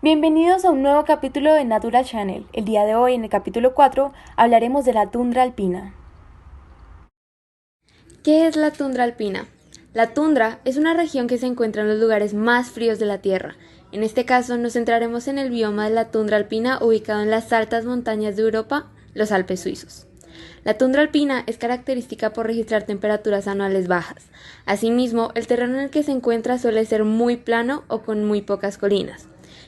Bienvenidos a un nuevo capítulo de Natural Channel. El día de hoy, en el capítulo 4, hablaremos de la tundra alpina. ¿Qué es la tundra alpina? La tundra es una región que se encuentra en los lugares más fríos de la Tierra. En este caso nos centraremos en el bioma de la tundra alpina ubicado en las altas montañas de Europa, los Alpes suizos. La tundra alpina es característica por registrar temperaturas anuales bajas. Asimismo, el terreno en el que se encuentra suele ser muy plano o con muy pocas colinas.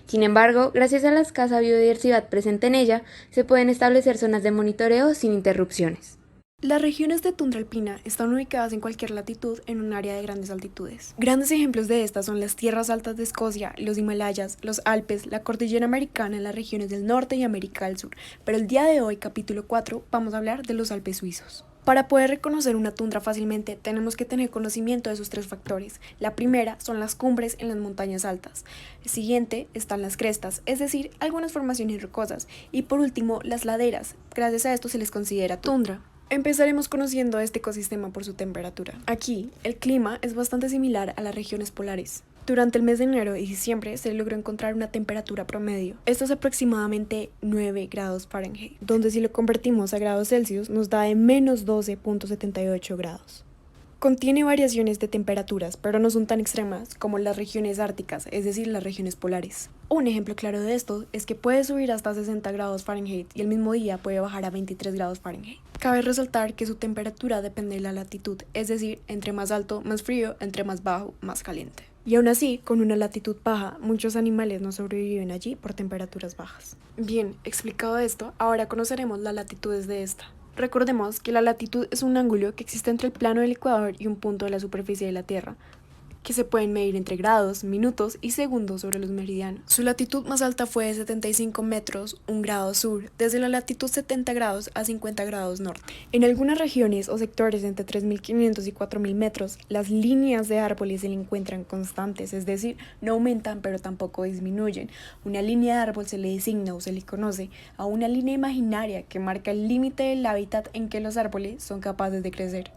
Sin embargo, gracias a la escasa biodiversidad presente en ella, se pueden establecer zonas de monitoreo sin interrupciones. Las regiones de tundra alpina están ubicadas en cualquier latitud en un área de grandes altitudes. Grandes ejemplos de estas son las tierras altas de Escocia, los Himalayas, los Alpes, la cordillera americana en las regiones del norte y América del Sur. Pero el día de hoy, capítulo 4, vamos a hablar de los Alpes suizos. Para poder reconocer una tundra fácilmente, tenemos que tener conocimiento de sus tres factores. La primera son las cumbres en las montañas altas. El siguiente están las crestas, es decir, algunas formaciones rocosas. Y por último, las laderas. Gracias a esto se les considera tundra. Empezaremos conociendo este ecosistema por su temperatura. Aquí, el clima es bastante similar a las regiones polares. Durante el mes de enero y diciembre se logró encontrar una temperatura promedio. Esto es aproximadamente 9 grados Fahrenheit, donde si lo convertimos a grados Celsius nos da de menos 12.78 grados. Contiene variaciones de temperaturas, pero no son tan extremas como las regiones árticas, es decir, las regiones polares. Un ejemplo claro de esto es que puede subir hasta 60 grados Fahrenheit y el mismo día puede bajar a 23 grados Fahrenheit. Cabe resaltar que su temperatura depende de la latitud, es decir, entre más alto, más frío, entre más bajo, más caliente. Y aún así, con una latitud baja, muchos animales no sobreviven allí por temperaturas bajas. Bien, explicado esto, ahora conoceremos las latitudes de esta. Recordemos que la latitud es un ángulo que existe entre el plano del ecuador y un punto de la superficie de la Tierra, que se pueden medir entre grados, minutos y segundos sobre los meridianos. Su latitud más alta fue de 75 metros, 1 grado sur, desde la latitud 70 grados a 50 grados norte. En algunas regiones o sectores entre 3.500 y 4.000 metros, las líneas de árboles se le encuentran constantes, es decir, no aumentan pero tampoco disminuyen. Una línea de árbol se le designa o se le conoce a una línea imaginaria que marca el límite del hábitat en que los árboles son capaces de crecer.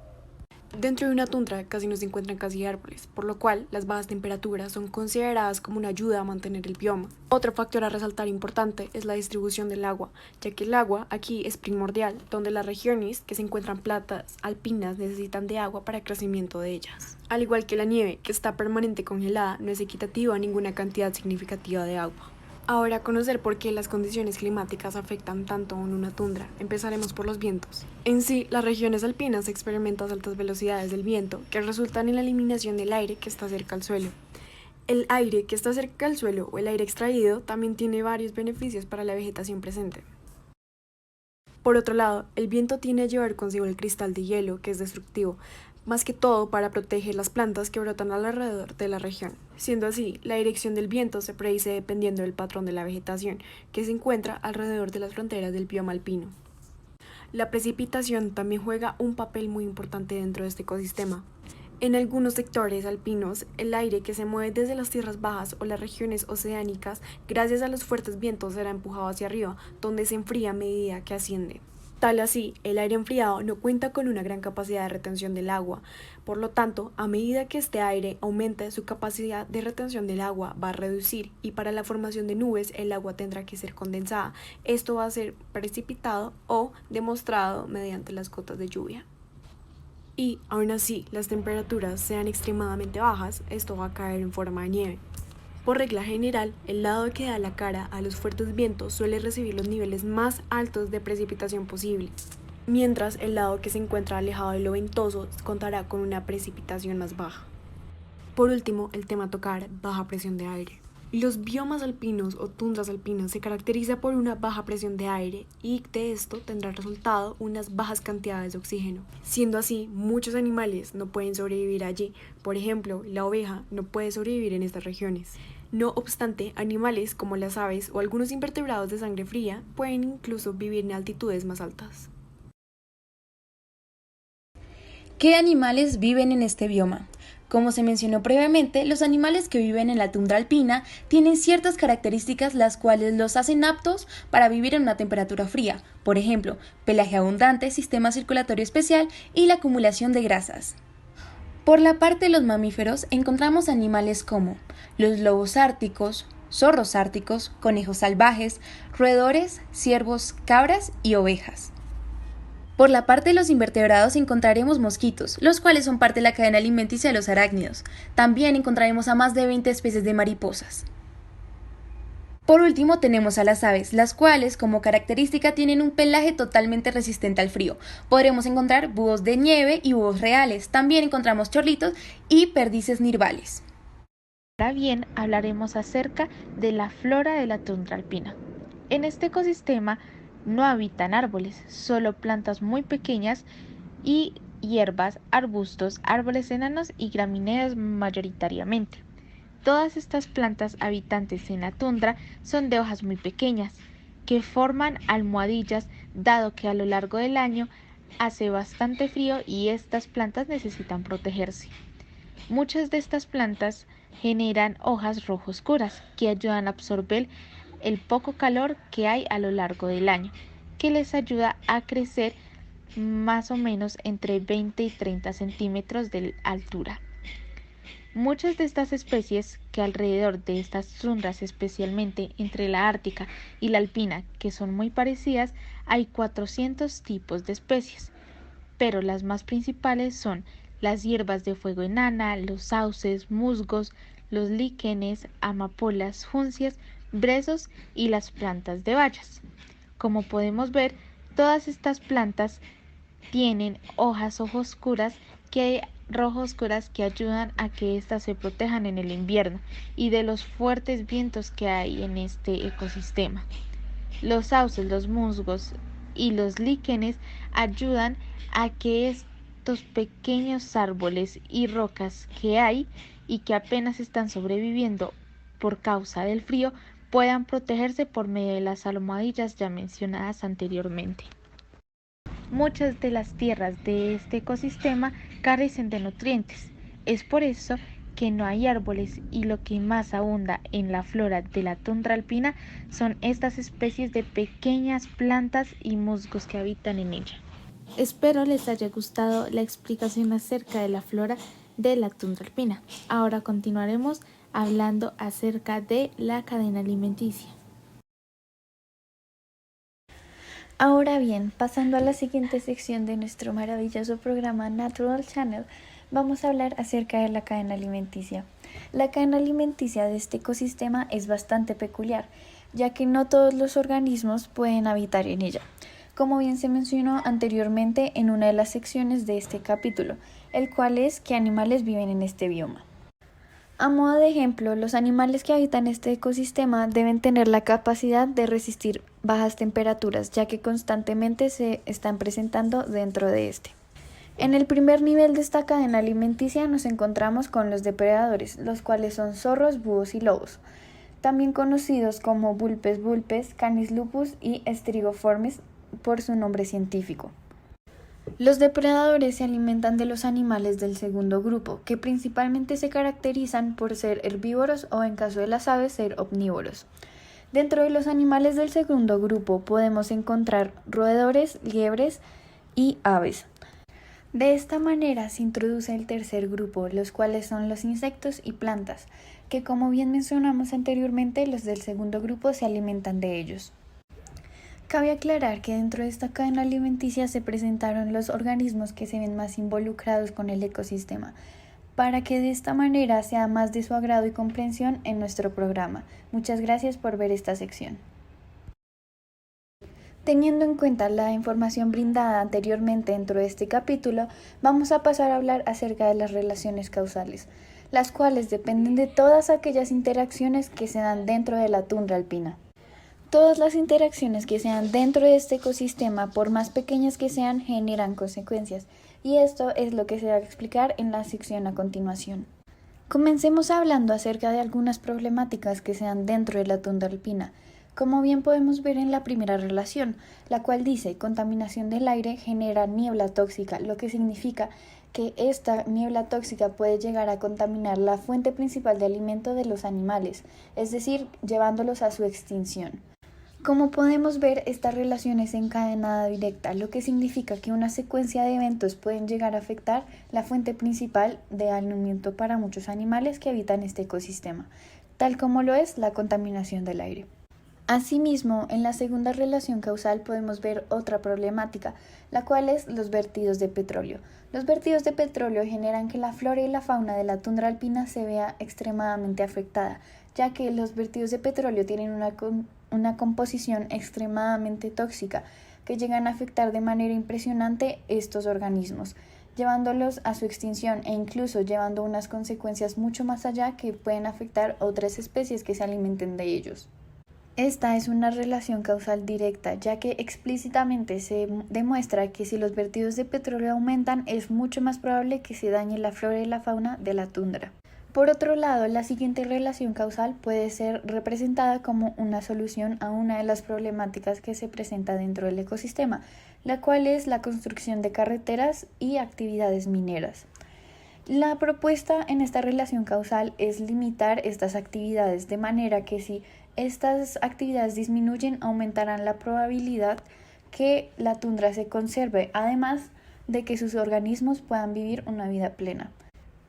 Dentro de una tundra casi no se encuentran casi árboles, por lo cual las bajas temperaturas son consideradas como una ayuda a mantener el bioma. Otro factor a resaltar importante es la distribución del agua, ya que el agua aquí es primordial, donde las regiones que se encuentran platas alpinas necesitan de agua para el crecimiento de ellas. Al igual que la nieve, que está permanente congelada, no es equitativa a ninguna cantidad significativa de agua. Ahora, conocer por qué las condiciones climáticas afectan tanto en una tundra. Empezaremos por los vientos. En sí, las regiones alpinas experimentan altas velocidades del viento que resultan en la eliminación del aire que está cerca al suelo. El aire que está cerca al suelo o el aire extraído también tiene varios beneficios para la vegetación presente. Por otro lado, el viento tiende a llevar consigo el cristal de hielo, que es destructivo, más que todo para proteger las plantas que brotan alrededor de la región. Siendo así, la dirección del viento se predice dependiendo del patrón de la vegetación que se encuentra alrededor de las fronteras del bioma alpino. La precipitación también juega un papel muy importante dentro de este ecosistema. En algunos sectores alpinos, el aire que se mueve desde las tierras bajas o las regiones oceánicas, gracias a los fuertes vientos, será empujado hacia arriba, donde se enfría a medida que asciende. Tal así, el aire enfriado no cuenta con una gran capacidad de retención del agua, por lo tanto, a medida que este aire aumente, su capacidad de retención del agua va a reducir y para la formación de nubes el agua tendrá que ser condensada. Esto va a ser precipitado o demostrado mediante las gotas de lluvia. Y aún así, las temperaturas sean extremadamente bajas, esto va a caer en forma de nieve. Por regla general, el lado que da la cara a los fuertes vientos suele recibir los niveles más altos de precipitación posible, mientras el lado que se encuentra alejado de lo ventoso contará con una precipitación más baja. Por último, el tema a tocar, baja presión de aire. Los biomas alpinos o tundras alpinas se caracterizan por una baja presión de aire y de esto tendrá resultado unas bajas cantidades de oxígeno. Siendo así, muchos animales no pueden sobrevivir allí. Por ejemplo, la oveja no puede sobrevivir en estas regiones. No obstante, animales como las aves o algunos invertebrados de sangre fría pueden incluso vivir en altitudes más altas. ¿Qué animales viven en este bioma? Como se mencionó previamente, los animales que viven en la tundra alpina tienen ciertas características las cuales los hacen aptos para vivir en una temperatura fría, por ejemplo, pelaje abundante, sistema circulatorio especial y la acumulación de grasas. Por la parte de los mamíferos encontramos animales como los lobos árticos, zorros árticos, conejos salvajes, roedores, ciervos, cabras y ovejas. Por la parte de los invertebrados encontraremos mosquitos, los cuales son parte de la cadena alimenticia de los arácnidos. También encontraremos a más de 20 especies de mariposas. Por último tenemos a las aves, las cuales como característica tienen un pelaje totalmente resistente al frío. Podremos encontrar búhos de nieve y búhos reales. También encontramos chorlitos y perdices nirvales. Ahora bien, hablaremos acerca de la flora de la tundra alpina. En este ecosistema no habitan árboles, solo plantas muy pequeñas y hierbas, arbustos, árboles enanos y gramíneas mayoritariamente. Todas estas plantas habitantes en la tundra son de hojas muy pequeñas, que forman almohadillas, dado que a lo largo del año hace bastante frío y estas plantas necesitan protegerse. Muchas de estas plantas generan hojas rojo oscuras que ayudan a absorber el poco calor que hay a lo largo del año, que les ayuda a crecer más o menos entre 20 y 30 centímetros de altura. Muchas de estas especies que alrededor de estas tundras, especialmente entre la ártica y la alpina, que son muy parecidas, hay 400 tipos de especies, pero las más principales son las hierbas de fuego enana, los sauces, musgos, los líquenes, amapolas, juncias, brezos y las plantas de bayas. Como podemos ver, todas estas plantas tienen hojas rojo oscuras que ayudan a que éstas se protejan en el invierno y de los fuertes vientos que hay en este ecosistema. Los sauces, los musgos y los líquenes ayudan a que estos pequeños árboles y rocas que hay y que apenas están sobreviviendo por causa del frío puedan protegerse por medio de las almohadillas ya mencionadas anteriormente. Muchas de las tierras de este ecosistema carecen de nutrientes. Es por eso que no hay árboles y lo que más abunda en la flora de la tundra alpina son estas especies de pequeñas plantas y musgos que habitan en ella. Espero les haya gustado la explicación acerca de la flora de la tundra alpina. Ahora continuaremos hablando acerca de la cadena alimenticia. Ahora bien, pasando a la siguiente sección de nuestro maravilloso programa Natural Channel, vamos a hablar acerca de la cadena alimenticia. La cadena alimenticia de este ecosistema es bastante peculiar, ya que no todos los organismos pueden habitar en ella, como bien se mencionó anteriormente en una de las secciones de este capítulo, el cual es qué animales viven en este bioma. A modo de ejemplo, los animales que habitan este ecosistema deben tener la capacidad de resistir bajas temperaturas, ya que constantemente se están presentando dentro de este. En el primer nivel de esta cadena alimenticia nos encontramos con los depredadores, los cuales son zorros, búhos y lobos, también conocidos como vulpes, canis lupus y strigoformes por su nombre científico. Los depredadores se alimentan de los animales del segundo grupo, que principalmente se caracterizan por ser herbívoros o, en caso de las aves, ser omnívoros. Dentro de los animales del segundo grupo podemos encontrar roedores, liebres y aves. De esta manera se introduce el tercer grupo, los cuales son los insectos y plantas, que como bien mencionamos anteriormente, los del segundo grupo se alimentan de ellos. Cabe aclarar que dentro de esta cadena alimenticia se presentaron los organismos que se ven más involucrados con el ecosistema, para que de esta manera sea más de su agrado y comprensión en nuestro programa. Muchas gracias por ver esta sección. Teniendo en cuenta la información brindada anteriormente dentro de este capítulo, vamos a pasar a hablar acerca de las relaciones causales, las cuales dependen de todas aquellas interacciones que se dan dentro de la tundra alpina. Todas las interacciones que sean dentro de este ecosistema, por más pequeñas que sean, generan consecuencias, y esto es lo que se va a explicar en la sección a continuación. Comencemos hablando acerca de algunas problemáticas que se dan dentro de la tundra alpina. Como bien podemos ver en la primera relación, la cual dice contaminación del aire genera niebla tóxica, lo que significa que esta niebla tóxica puede llegar a contaminar la fuente principal de alimento de los animales, es decir, llevándolos a su extinción. Como podemos ver, esta relación es encadenada directa, lo que significa que una secuencia de eventos pueden llegar a afectar la fuente principal de alimento para muchos animales que habitan este ecosistema. tal como lo es la contaminación del aire. Asimismo, en la segunda relación causal podemos ver otra problemática, la cual es los vertidos de petróleo. Los vertidos de petróleo generan que la flora y la fauna de la tundra alpina se vea extremadamente afectada, ya que los vertidos de petróleo tienen una composición extremadamente tóxica que llegan a afectar de manera impresionante estos organismos, llevándolos a su extinción e incluso llevando unas consecuencias mucho más allá que pueden afectar otras especies que se alimenten de ellos. Esta es una relación causal directa, ya que explícitamente se demuestra que si los vertidos de petróleo aumentan, es mucho más probable que se dañe la flora y la fauna de la tundra. Por otro lado, la siguiente relación causal puede ser representada como una solución a una de las problemáticas que se presenta dentro del ecosistema, la cual es la construcción de carreteras y actividades mineras. La propuesta en esta relación causal es limitar estas actividades de manera que si estas actividades disminuyen, aumentarán la probabilidad que la tundra se conserve, además de que sus organismos puedan vivir una vida plena.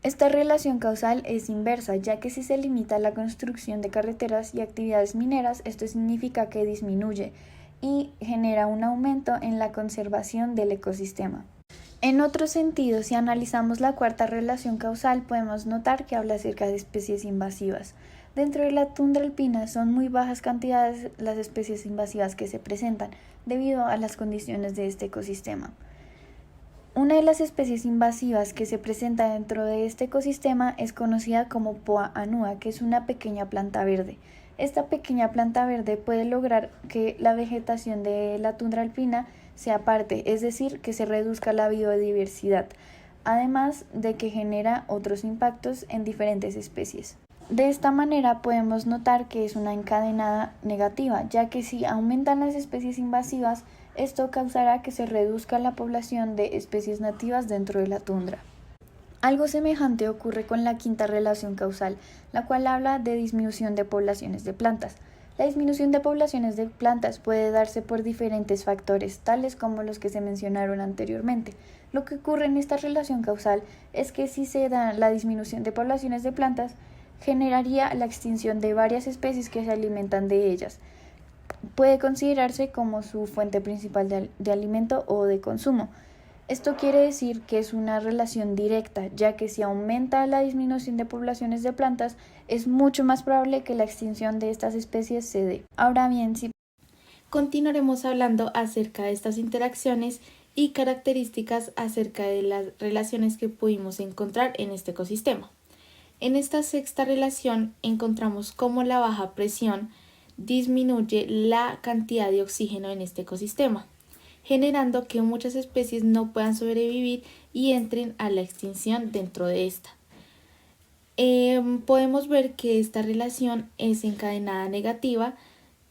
Esta relación causal es inversa, ya que si se limita la construcción de carreteras y actividades mineras, esto significa que disminuye y genera un aumento en la conservación del ecosistema. En otro sentido, si analizamos la cuarta relación causal, podemos notar que habla acerca de especies invasivas. Dentro de la tundra alpina son muy bajas cantidades las especies invasivas que se presentan debido a las condiciones de este ecosistema. Una de las especies invasivas que se presenta dentro de este ecosistema es conocida como Poa annua, que es una pequeña planta verde. Esta pequeña planta verde puede lograr que la vegetación de la tundra alpina se aparte, es decir, que se reduzca la biodiversidad, además de que genera otros impactos en diferentes especies. De esta manera podemos notar que es una encadenada negativa, ya que si aumentan las especies invasivas, esto causará que se reduzca la población de especies nativas dentro de la tundra. Algo semejante ocurre con la quinta relación causal, la cual habla de disminución de poblaciones de plantas. La disminución de poblaciones de plantas puede darse por diferentes factores, tales como los que se mencionaron anteriormente. Lo que ocurre en esta relación causal es que si se da la disminución de poblaciones de plantas, generaría la extinción de varias especies que se alimentan de ellas. Puede considerarse como su fuente principal de alimento o de consumo. Esto quiere decir que es una relación directa, ya que si aumenta la disminución de poblaciones de plantas, es mucho más probable que la extinción de estas especies se dé. Ahora bien, continuaremos hablando acerca de estas interacciones y características acerca de las relaciones que pudimos encontrar en este ecosistema. En esta sexta relación encontramos cómo la baja presión disminuye la cantidad de oxígeno en este ecosistema, generando que muchas especies no puedan sobrevivir y entren a la extinción dentro de esta. Podemos ver que esta relación es encadenada negativa,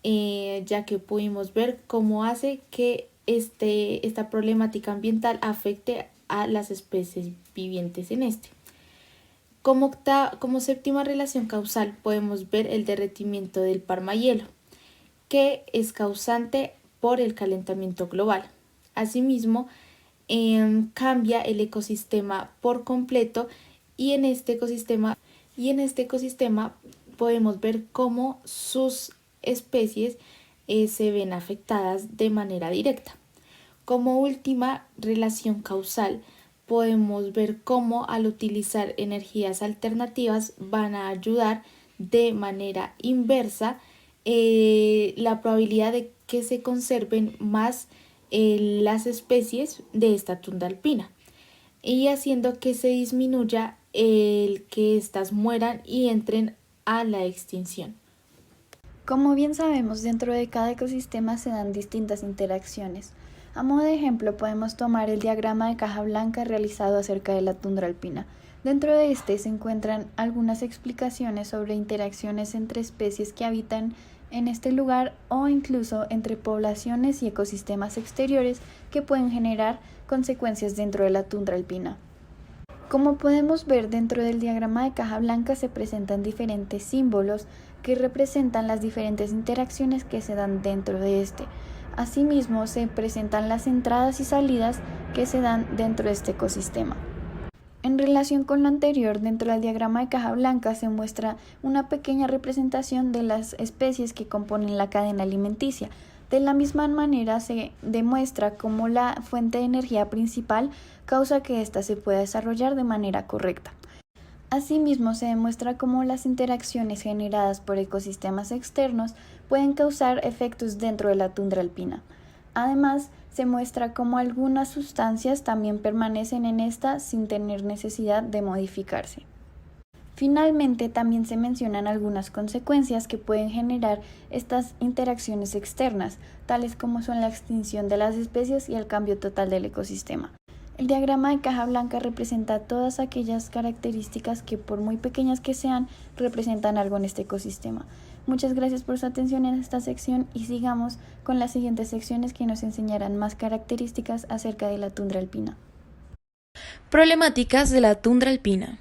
ya que pudimos ver cómo hace que esta problemática ambiental afecte a las especies vivientes en este. Como séptima relación causal podemos ver el derretimiento del parmahielo, que es causante por el calentamiento global. Asimismo, cambia el ecosistema por completo y en este ecosistema podemos ver cómo sus especies se ven afectadas de manera directa. Como última relación causal, podemos ver cómo al utilizar energías alternativas van a ayudar de manera inversa la probabilidad de que se conserven más las especies de esta tundra alpina y haciendo que se disminuya el que éstas mueran y entren a la extinción. Como bien sabemos, dentro de cada ecosistema se dan distintas interacciones. A modo de ejemplo, podemos tomar el diagrama de caja blanca realizado acerca de la tundra alpina. Dentro de este se encuentran algunas explicaciones sobre interacciones entre especies que habitan en este lugar o incluso entre poblaciones y ecosistemas exteriores que pueden generar consecuencias dentro de la tundra alpina. Como podemos ver, dentro del diagrama de caja blanca se presentan diferentes símbolos que representan las diferentes interacciones que se dan dentro de este. Asimismo, se presentan las entradas y salidas que se dan dentro de este ecosistema. En relación con lo anterior, dentro del diagrama de caja blanca se muestra una pequeña representación de las especies que componen la cadena alimenticia. De la misma manera se demuestra cómo la fuente de energía principal causa que ésta se pueda desarrollar de manera correcta. Asimismo, se demuestra cómo las interacciones generadas por ecosistemas externos pueden causar efectos dentro de la tundra alpina. Además, se muestra cómo algunas sustancias también permanecen en esta sin tener necesidad de modificarse. Finalmente, también se mencionan algunas consecuencias que pueden generar estas interacciones externas, tales como son la extinción de las especies y el cambio total del ecosistema. El diagrama de caja blanca representa todas aquellas características que, por muy pequeñas que sean, representan algo en este ecosistema. Muchas gracias por su atención en esta sección y sigamos con las siguientes secciones que nos enseñarán más características acerca de la tundra alpina. Problemáticas de la tundra alpina.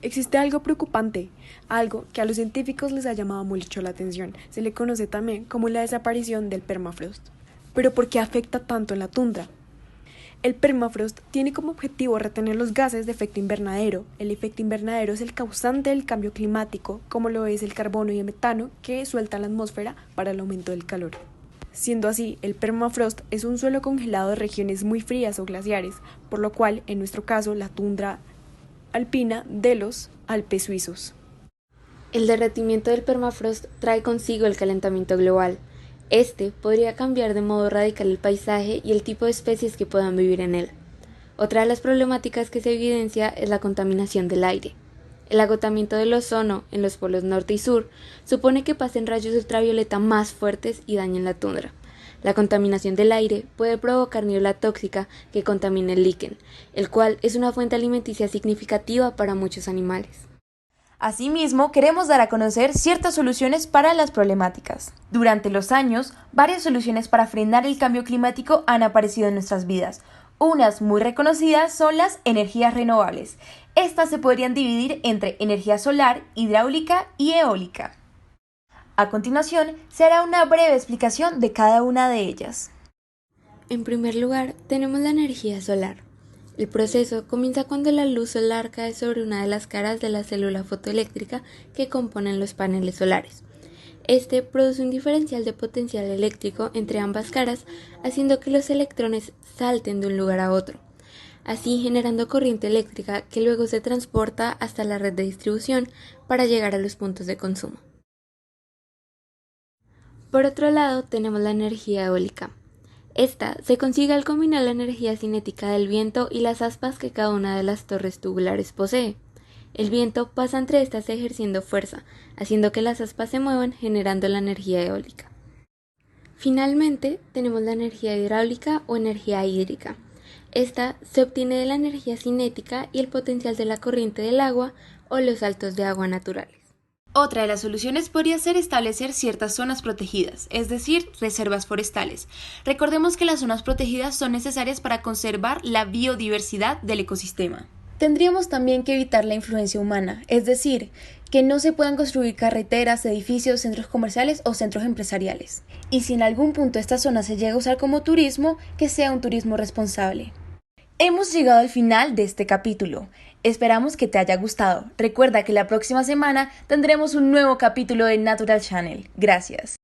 Existe algo preocupante, algo que a los científicos les ha llamado mucho la atención. Se le conoce también como la desaparición del permafrost. ¿Pero por qué afecta tanto en la tundra? El permafrost tiene como objetivo retener los gases de efecto invernadero. El efecto invernadero es el causante del cambio climático, como lo es el carbono y el metano que suelta la atmósfera para el aumento del calor. Siendo así, el permafrost es un suelo congelado de regiones muy frías o glaciares, por lo cual, en nuestro caso, la tundra alpina de los Alpes suizos. El derretimiento del permafrost trae consigo el calentamiento global. Este podría cambiar de modo radical el paisaje y el tipo de especies que puedan vivir en él. Otra de las problemáticas que se evidencia es la contaminación del aire. El agotamiento del ozono en los polos norte y sur supone que pasen rayos ultravioleta más fuertes y dañen la tundra. La contaminación del aire puede provocar niebla tóxica que contamina el líquen, el cual es una fuente alimenticia significativa para muchos animales. Asimismo, queremos dar a conocer ciertas soluciones para las problemáticas. Durante los años, varias soluciones para frenar el cambio climático han aparecido en nuestras vidas. Unas muy reconocidas son las energías renovables. Estas se podrían dividir entre energía solar, hidráulica y eólica. A continuación, se hará una breve explicación de cada una de ellas. En primer lugar, tenemos la energía solar. El proceso comienza cuando la luz solar cae sobre una de las caras de la célula fotoeléctrica que componen los paneles solares. Este produce un diferencial de potencial eléctrico entre ambas caras, haciendo que los electrones salten de un lugar a otro, así generando corriente eléctrica que luego se transporta hasta la red de distribución para llegar a los puntos de consumo. Por otro lado, tenemos la energía eólica. Esta se consigue al combinar la energía cinética del viento y las aspas que cada una de las torres tubulares posee. El viento pasa entre estas ejerciendo fuerza, haciendo que las aspas se muevan, generando la energía eólica. Finalmente, tenemos la energía hidráulica o energía hídrica. Esta se obtiene de la energía cinética y el potencial de la corriente del agua o los saltos de agua naturales. Otra de las soluciones podría ser establecer ciertas zonas protegidas, es decir, reservas forestales. Recordemos que las zonas protegidas son necesarias para conservar la biodiversidad del ecosistema. Tendríamos también que evitar la influencia humana, es decir, que no se puedan construir carreteras, edificios, centros comerciales o centros empresariales. Y si en algún punto esta zona se llega a usar como turismo, que sea un turismo responsable. Hemos llegado al final de este capítulo. Esperamos que te haya gustado. Recuerda que la próxima semana tendremos un nuevo capítulo de Natural Channel. Gracias.